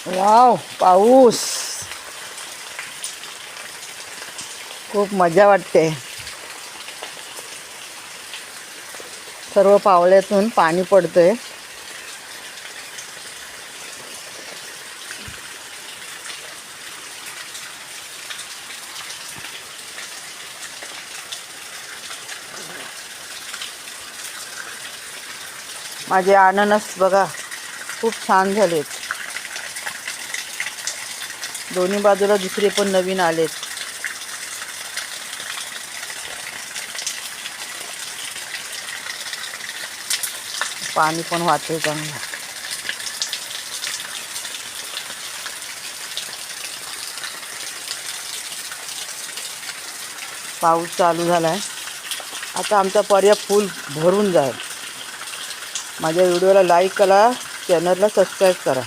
Wow, पाऊस. खूप मजा वाटते. सर्व पावल्यातून पाणी पडतंय. माझे अननस बघा खूप छान झालेत. दोन्ही बाजूला दुसरे पण नवीन आलेत. पाणी पण वाहतंय चांगलं. पाऊस चालू झालाय. आता आमचा पर्याय फुल भरून जाईल. माझ्या व्हिडिओला लाईक करा, चॅनलला सबस्क्राईब करा.